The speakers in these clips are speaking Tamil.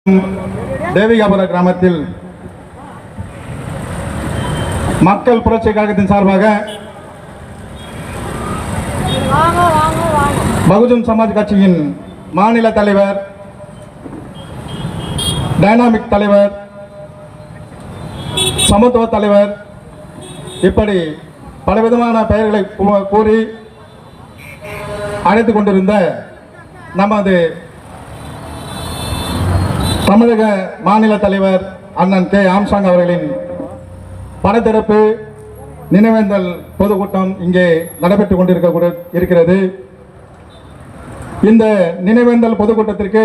தேவிகாபுர கிராமத்தில் மக்கள் புரட்சி கழகத்தின் சார்பாக பகுஜன் சமாஜ் கட்சியின் மாநில தலைவர், டைனாமிக் தலைவர், சமத்துவ தலைவர், இப்படி பலவிதமான பெயர்களை கூறி அழைத்துக் கொண்டிருந்த நமது தமிழக மாநில தலைவர் அண்ணன் கே ஆம்ஸ்ட்ராங் அவர்களின் படத்திறப்பு நினைவேந்தல் பொதுக்கூட்டம் இங்கே நடைபெற்றுக் கொண்டிருக்கிறது. இந்த நினைவேந்தல் பொதுக்கூட்டத்திற்கு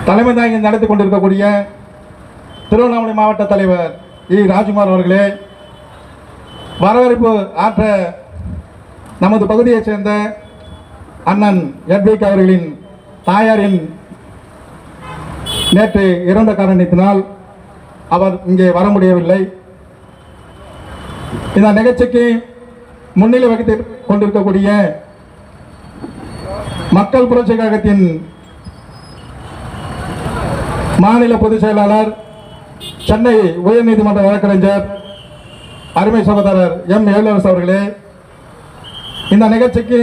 தலைமை தாங்கி நடத்தி கொண்டிருக்கக்கூடிய திருவண்ணாமலை மாவட்ட தலைவர் இ ராஜ்குமார் அவர்களே, வரவேற்பு ஆற்ற நமது பகுதியைச் சேர்ந்த அண்ணன் எட்விக் அவர்களின் தாயாரின் நேற்று இறந்த காரணத்தினால் அவர் இங்கே வர முடியவில்லை. இந்த நிகழ்ச்சிக்கு முன்னிலை வகித்துக் கொண்டிருக்கக்கூடிய மக்கள் புரட்சி கழகத்தின் மாநில பொதுச் செயலாளர், சென்னை உயர்நீதிமன்ற வழக்கறிஞர் அருமை சகோதரர் எம் ஏழுரசு அவர்களே, இந்த நிகழ்ச்சிக்கு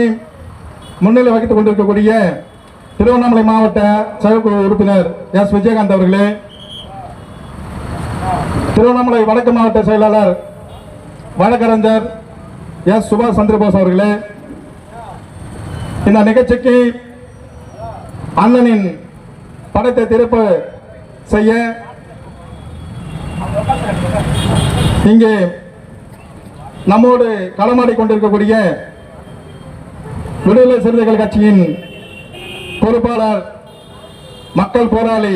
முன்னிலை வகித்துக் கொண்டிருக்கக்கூடிய திருவண்ணாமலை மாவட்ட செயற்குழு உறுப்பினர் எஸ் விஜயகாந்த் அவர்களே, திருவண்ணாமலை வடக்கு மாவட்ட செயலாளர் வழக்கறிஞர் எஸ் சுபாஷ் சந்திரபோஸ் அவர்களே, இந்த நிகழ்ச்சிக்கு அண்ணனின் படத்தை திறப்பு செய்ய இங்கே நம்மோடு களமாடி கொண்டிருக்கக்கூடிய விடுதலை சிறுத்தைகள் கட்சியின் பொறுப்பாளர், மக்கள் போராளி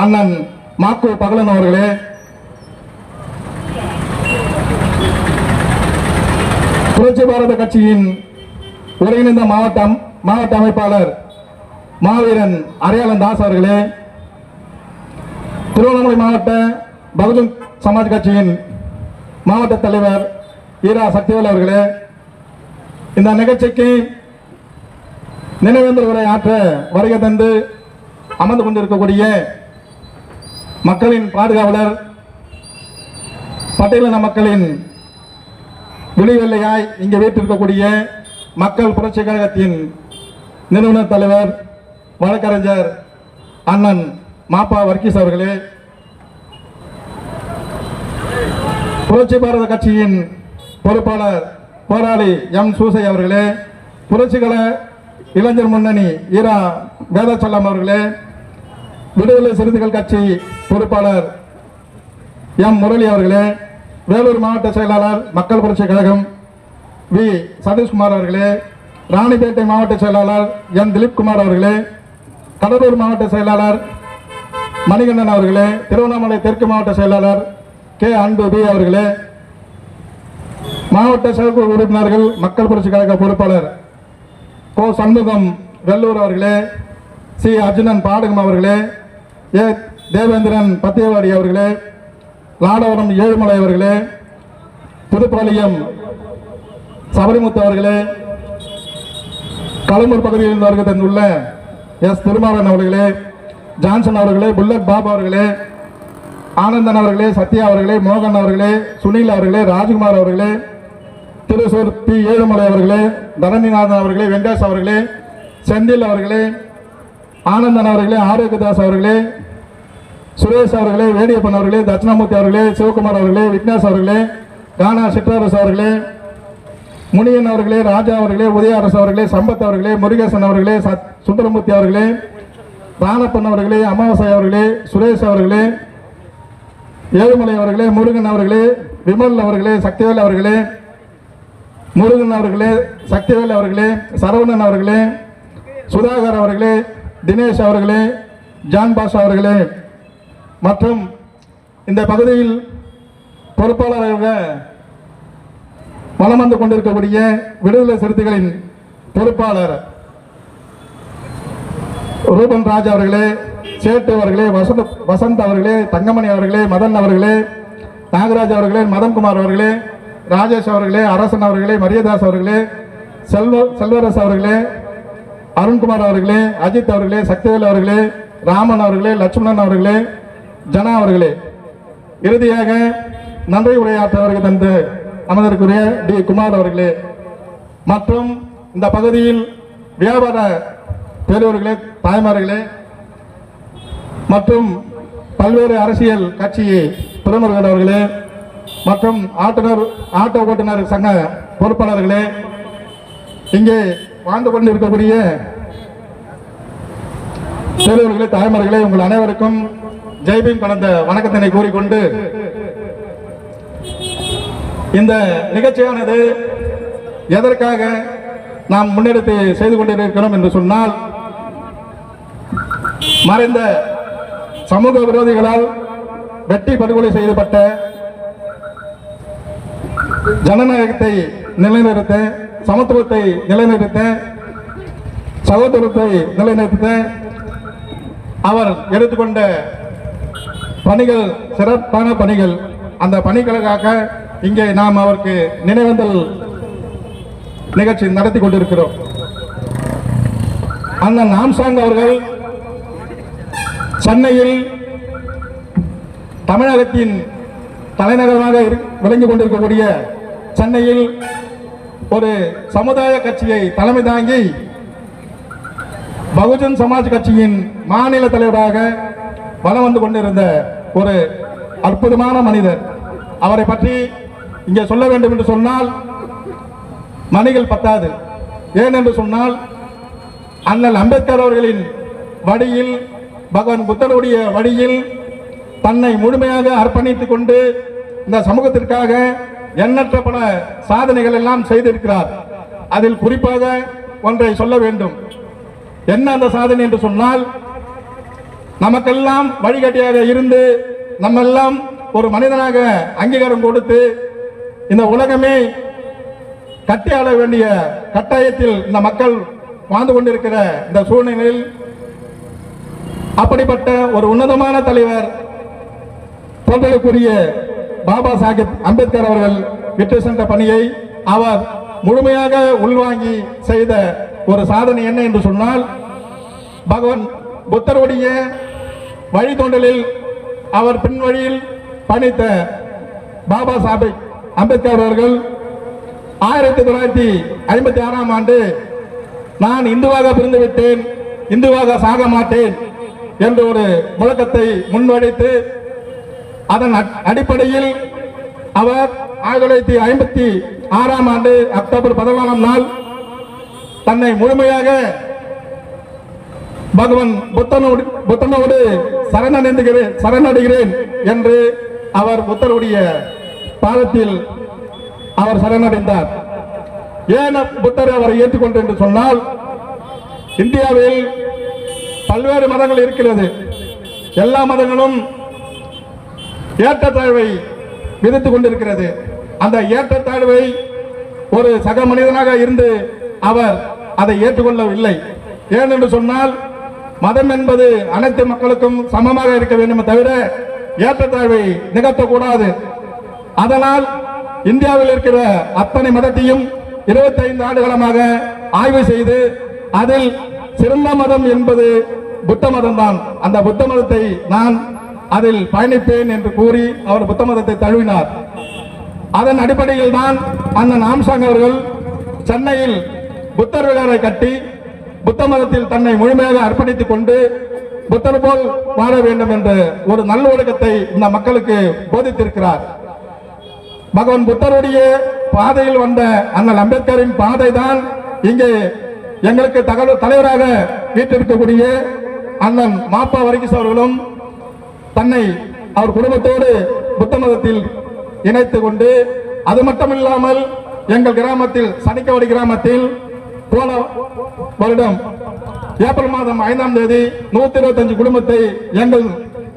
அண்ணன் மாக்கு பகலன் அவர்களே, புரட்சி பாரத கட்சியின் ஒருங்கிணைந்த மாவட்ட அமைப்பாளர் மாவீரன் அரியாளன் தாஸ் அவர்களே, திருவண்ணாமலை மாவட்ட பகுஜன் சமாஜ் கட்சியின் மாவட்ட தலைவர் ஈரா சக்திவேல் அவர்களே, இந்த நிகழ்ச்சிக்கு நினைவேந்தல் உரை ஆற்ற வருகை தந்து அமர்ந்து கொண்டிருக்கக்கூடிய மக்களின் பாதுகாவலர், பட்டியலின மக்களின் விழிவெள்ளையாய் இங்கே வீட்டிருக்கக்கூடிய மக்கள் புரட்சி கழகத்தின் நிறுவனர் தலைவர் வழக்கறிஞர் அண்ணன் மாப்பா வர்கீஸ் அவர்களே, புரட்சி பாரத கட்சியின் பொறுப்பாளர் போராளி எம் சூசை அவர்களே, புரட்சிகர இளைஞர் முன்னணி ஈரா வேதாச்சலம் அவர்களே, விடுதலை சிறுத்தைகள் கட்சி பொறுப்பாளர் எம் முரளி அவர்களே, வேலூர் மாவட்ட செயலாளர் மக்கள் புரட்சி கழகம் வி சதீஷ்குமார் அவர்களே, ராணிப்பேட்டை மாவட்ட செயலாளர் என் திலீப்குமார் அவர்களே, கடலூர் மாவட்ட செயலாளர் மணிகண்டன் அவர்களே, திருவண்ணாமலை தெற்கு மாவட்ட செயலாளர் கே அன்பு பி அவர்களே, மாவட்ட செயற்குழு உறுப்பினர்கள் மக்கள் புரட்சி கழக பொறுப்பாளர் கோ சண்முகம் வெள்ளூர் அவர்களே, சி அர்ஜுனன் பாடகம் அவர்களே, ஏ தேவேந்திரன் பத்தியவாடி அவர்களே, லாடவரம் ஏழுமலை அவர்களே, புதுப்பாளையம் சபரிமுத்து அவர்களே, களம்பூர் பகுதியில் வருகை தந்துள்ள எஸ் திருமாவளவன் அவர்களே, ஜான்சன் அவர்களே, புல்லட் பாபு அவர்களே, ஆனந்தன் அவர்களே, சத்யா அவர்களே, மோகன் அவர்களே, சுனில் அவர்களே, ராஜ்குமார் அவர்களே, திருசூர் பி ஏழுமலை அவர்களே, தரணிநாதன் அவர்களே, வெங்கடேஷ் அவர்களே, செந்தில் அவர்களே, ஆனந்தன் அவர்களே, ஆரோக்கியதாஸ் அவர்களே, சுரேஷ் அவர்களே, வேடியப்பன் அவர்களே, தட்சிணாமூர்த்தி அவர்களே, சிவகுமார் அவர்களே, விக்னேஷ் அவர்களே, கானா சிற்றரசு அவர்களே, முனியன் அவர்களே, ராஜா அவர்களே, உதய அரசு அவர்களே, சம்பத் அவர்களே, முருகேசன் அவர்களே, சுந்தரமூர்த்தி அவர்களே, ராணப்பன் அவர்களே, அமாவாசை அவர்களே, சுரேஷ் அவர்களே, ஏழுமலை அவர்களே, முருகன் அவர்களே, விமல் அவர்களே, சக்திவேல் அவர்களே, முருகன் அவர்களே, சக்திவேல் அவர்களே, சரவணன் அவர்களே, சுதாகர் அவர்களே, தினேஷ் அவர்களே, ஜான் பாஷா அவர்களே மற்றும் இந்த பகுதியில் பொறுப்பாளராக வலம் வந்து கொண்டிருக்கக்கூடிய விடுதலை சிறுத்தைகளின் பொறுப்பாளர் ரூபன் ராஜ் அவர்களே, சேட்டு அவர்களே, வசந்த் அவர்களே, தங்கமணி அவர்களே, மதன் அவர்களே, நாகராஜ் அவர்களே, மதன்குமார் அவர்களே, ராஜேஷ் அவர்களே, அரசன் அவர்களே, மரியதாஸ் அவர்களே, செல்வரசு அவர்களே, அருண்குமார் அவர்களே, அஜித் அவர்களே, சக்திவேல் அவர்களே, ராமன் அவர்களே, லட்சுமணன் அவர்களே, ஜனா அவர்களே, இறுதியாக நன்றி உரையாற்றவர்கள் தந்து அமர்ந்திருக்கிற டி குமார் அவர்களே மற்றும் இந்த பகுதியில் வியாபார பெரியவர்களே, தாய்மார்களே மற்றும் பல்வேறு அரசியல் கட்சி பிரமுகர்கள் அவர்களே மற்றும் ஆட்டோ ஓட்டுநர் சங்க பொறுப்பாளர்களே, இங்கே வாழ்ந்து கொண்டிருக்கக்கூடிய பெரியவர்களே, தாய்மார்களே, உங்கள் அனைவருக்கும் ஜெய்பீம் கலந்த வணக்கத்தினை கூறிக்கொண்டு இந்த நிகழ்ச்சியானது எதற்காக நாம் முன்னெடுத்து செய்து கொண்டிருக்கிறோம் என்று சொன்னால், மறைந்த சமூக விரோதிகளால் வெட்டி படுகொலை செய்யப்பட்ட ஜனநாயகத்தை நிலைநிறுத்த, சமத்துவத்தை நிலைநிறுத்த, சகோதரத்தை நிலைநிறுத்த அவர் எடுத்துக்கொண்ட பணிகள் சிறப்பான பணிகள். அந்த பணிகளுக்காக இங்கே நாம் அவருக்கு நினைவேந்தல் நிகழ்ச்சி நடத்தி கொண்டிருக்கிறோம். அண்ணன் ஆம்ஸ்ட்ராங் அவர்கள் சென்னையில் தமிழகத்தின் தலைநகரமாக விளங்கிக் கொண்டிருக்கக்கூடிய சென்னையில் ஒரு சமுதாய கட்சியை தலைமை தாங்கி பகுஜன் சமாஜ் கட்சியின் மாநில தலைவராக வலம் வந்து கொண்டிருந்த ஒரு அற்புதமான மனிதர். அவரை பற்றி இங்கே சொல்ல வேண்டும் என்று சொன்னால் மணிகள் பத்தாது. ஏன் என்று சொன்னால், அண்ணல் அம்பேத்கர் அவர்களின் வழியில், பகவான் புத்தருடைய வழியில் தன்னை முழுமையாக அர்ப்பணித்துக் கொண்டு இந்த சமூகத்திற்காக எண்ணற்ற பல சாதனைகள் எல்லாம் செய்திருக்கிறார். அதில் குறிப்பாக ஒன்றை சொல்ல வேண்டும். என்ன அந்த சாதனை என்று சொன்னால், நமக்கெல்லாம் வழிகாட்டியாக இருந்து நம்மெல்லாம் ஒரு மனிதனாக அங்கீகாரம் கொடுத்து இந்த உலகமே கட்டி ஆள வேண்டிய கட்டாயத்தில் இந்த மக்கள் வாழ்ந்து கொண்டிருக்கிற இந்த சூழ்நிலையில் அப்படிப்பட்ட ஒரு உன்னதமான தலைவர் போன்றதற்குரிய பாபா சாஹிப் அம்பேத்கர் அவர்கள் விட்டு சென்ற பணியை அவர் முழுமையாக உள்வாங்கி செய்த ஒரு சாதனை என்ன என்று சொன்னால், பகவான் புத்தருடைய வழித்தோன்றலில் அவர் பின்வழியில் பணித்த பாபா சாஹிப் அம்பேத்கர் அவர்கள் 1956ஆம் ஆண்டு நான் இந்துவாக பிறந்து விட்டேன், இந்துவாக சாக மாட்டேன் என்று ஒரு முழக்கத்தை முன்வைத்து அதன் அடிப்படையில் அவர் 1956ஆம் ஆண்டு அக்டோபர் 14ஆம் நாள் தன்னை முழுமையாக பகவான் புத்தனோடு சரணடைகிறேன் என்று அவர் புத்தருடைய பாதத்தில் அவர் சரணடைந்தார். ஏன் புத்தர் அவரை ஏற்றுக்கொண்டு என்று சொன்னால், இந்தியாவில் பல்வேறு மதங்கள் இருக்கிறது. எல்லா மதங்களும் ஏற்றத்தாழ்வை விதித்துக் கொண்டிருக்கிறது. அந்த ஏற்றத்தாழ்வை ஒரு சக மனிதனாக இருந்து அவர் அதை ஏற்றுக்கொள்ளவில்லை. ஏன் என்று சொன்னால், மதம் என்பது அனைத்து மக்களுக்கும் சமமாக இருக்க வேண்டும் தவிர ஏற்றத்தாழ்வை நிகழ்த்தக்கூடாது. அதனால் இந்தியாவில் இருக்கிற அத்தனை மதத்தையும் 25 ஆண்டுகாலமாக ஆய்வு செய்து அதில் சிறந்த மதம் என்பது புத்த மதம் தான். அந்த புத்த மதத்தை நான் அதில் பயணிப்பேன் என்று கூறி அவர் புத்த மதத்தை தழுவினார். அதன் அடிப்படையில் தான் அண்ணன் ஆம்ஸ்ட்ராங் அவர்கள் சென்னையில் புத்தர் விகாரை கட்டி புத்த மதத்தில் தன்னை முழுமையாக அர்ப்பணித்துக் கொண்டு புத்தர் போல் வாழ வேண்டும் என்ற ஒரு நல்லொழுக்கத்தை இந்த மக்களுக்கு போதித்திருக்கிறார். பகவான் புத்தருடைய பாதையில் வந்த அண்ணல் அம்பேத்கரின் பாதை தான் இங்கே எங்களுக்கு தலைவராக வீட்டிருக்கக்கூடிய அண்ணன் மாப்பா வர்கீஸ் அவர்களும் தன்னை அவர் குடும்பத்தோடு புத்த மதத்தில் இணைத்துக் கொண்டு, அது மட்டுமில்லாமல் எங்கள் கிராமத்தில் சனிக்கவடி கிராமத்தில் போன வருடம் ஏப்ரல் மாதம் 5ஆம் தேதி 125 குடும்பத்தை எங்கள்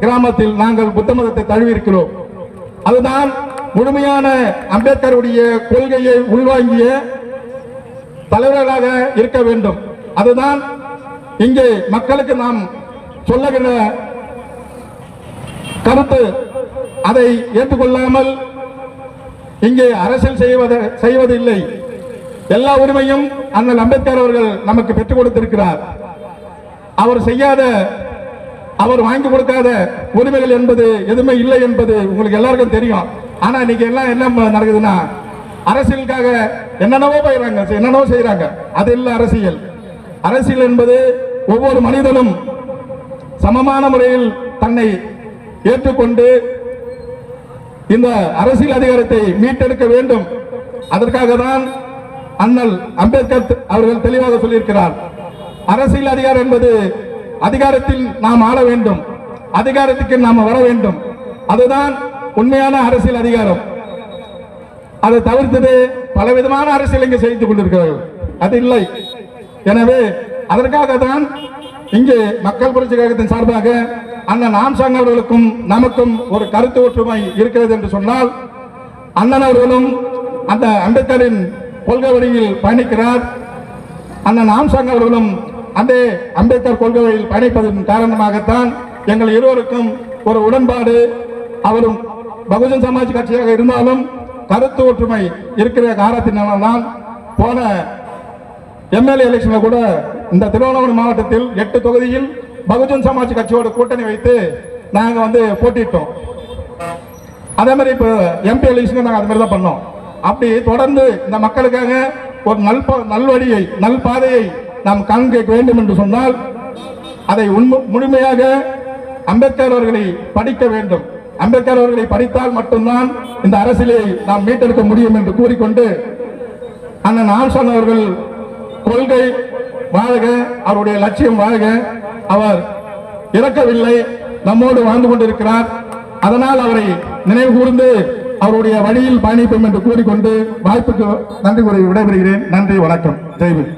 கிராமத்தில் நாங்கள் புத்த மதத்தை தழுவியிருக்கிறோம். அதுதான் முழுமையான அம்பேத்கருடைய கொள்கையை உள்வாங்கிய தலைவர்களாக இருக்க வேண்டும். அதுதான் இங்கே மக்களுக்கு நாம் சொல்லுகிற கருத்து. அதை ஏற்றுக்கொள்ளாமல் இங்கே அரசியல் செய்வதில்லை. எல்லா உரிமையும் அண்ணல் அம்பேத்கர் அவர்கள் நமக்கு பெற்றுக் கொடுத்திருக்கிறார். அவர் செய்யாத அவர் வாங்கி கொடுக்காத உரிமைகள் என்பது எதுவுமே இல்லை என்பது உங்களுக்கு எல்லாருக்கும் தெரியும். ஆனா இன்னைக்கு எல்லாம் என்ன நடக்குதுன்னா, அரசியலுக்காக என்னென்னவோ போயிடறாங்க, என்னென்னவோ செய்யறாங்க. அது இல்லை அரசியல். அரசியல் என்பது ஒவ்வொரு மனிதனும் சமமான முறையில் தன்னை ஏற்றுக்கொண்டு இந்த அரசியல் அதிகாரத்தை மீட்டெடுக்க வேண்டும். அதற்காக தான் அண்ணல் அம்பேத்கர் அவர்கள் தெளிவாக சொல்லியிருக்கிறார். அரசியல் அதிகாரம் என்பது அதிகாரத்தில் நாம் ஆள வேண்டும், அதிகாரத்துக்கு நாம் வர வேண்டும். அதுதான் உண்மையான அரசியல் அதிகாரம். அதை தவிர்த்தது பலவிதமான அரசியல் இங்கே செய்து கொண்டிருக்கிறார்கள். அது இல்லை. எனவே அதற்காக தான் இங்கே மக்கள் புரட்சி கழகத்தின் சார்பாக அண்ணன் ஆம்சாங் அவர்களுக்கும் நமக்கும் ஒரு கருத்து ஒற்றுமை இருக்கிறது என்று சொன்னால், அண்ணன் அவர்களும் அந்த அம்பேத்கரின் கொள்கை வழியில் பயணிக்கிறார். அண்ணன் ஆம்சாங் அவர்களும் அந்த அம்பேத்கர் கொள்கை வழியில் பயணிப்பதன் காரணமாகத்தான் எங்கள் இருவருக்கும் ஒரு உடன்பாடு. அவரும் பகுஜன் சமாஜ் கட்சியாக இருந்தாலும் கருத்து ஒற்றுமை இருக்கிற காரணத்தினால்தான் போன எம்எல்ஏ எலெக்ஷன்ல கூட இந்த திருவண்ணாமலை மாவட்டத்தில் 8 தொகுதியில் பகுஜன் சமாஜ் கட்சியோட கூட்டணி வைத்து நாங்க போட்டிட்டோம். அதே மாதிரி இப்போ எம்பி எலெக்ஷன் நாங்கள் அது மாதிரி தான் பண்ணோம். அப்படி தொடர்ந்து இந்த மக்களுக்காக ஒரு நல்வழியை நல்பாதையை நாம் காண்பிக்க வேண்டும் என்று சொன்னால் அதை முழுமையாக அம்பேத்கர் அவர்களை படிக்க வேண்டும். அம்பேத்கர் அவர்களை படித்தால் மட்டும்தான் இந்த அரசியலை நாம் மீட்டெடுக்க முடியும் என்று கூறிக்கொண்டு, அண்ணன் ஆம்சாங் அவர்கள் கொள்கை வாழ்க, அவருடைய லட்சியம் வாழ்க. அவர் இறக்கவில்லை, நம்மோடு வாழ்ந்து கொண்டிருக்கிறார். அதனால் அவரை நினைவு கூர்ந்து அவருடைய வழியில் பயணிப்போம் என்று கூறிக்கொண்டு வாய்ப்புக்கு நன்றி கூறி விடைபெறுகிறேன். நன்றி, வணக்கம், ஜெய்பீம்.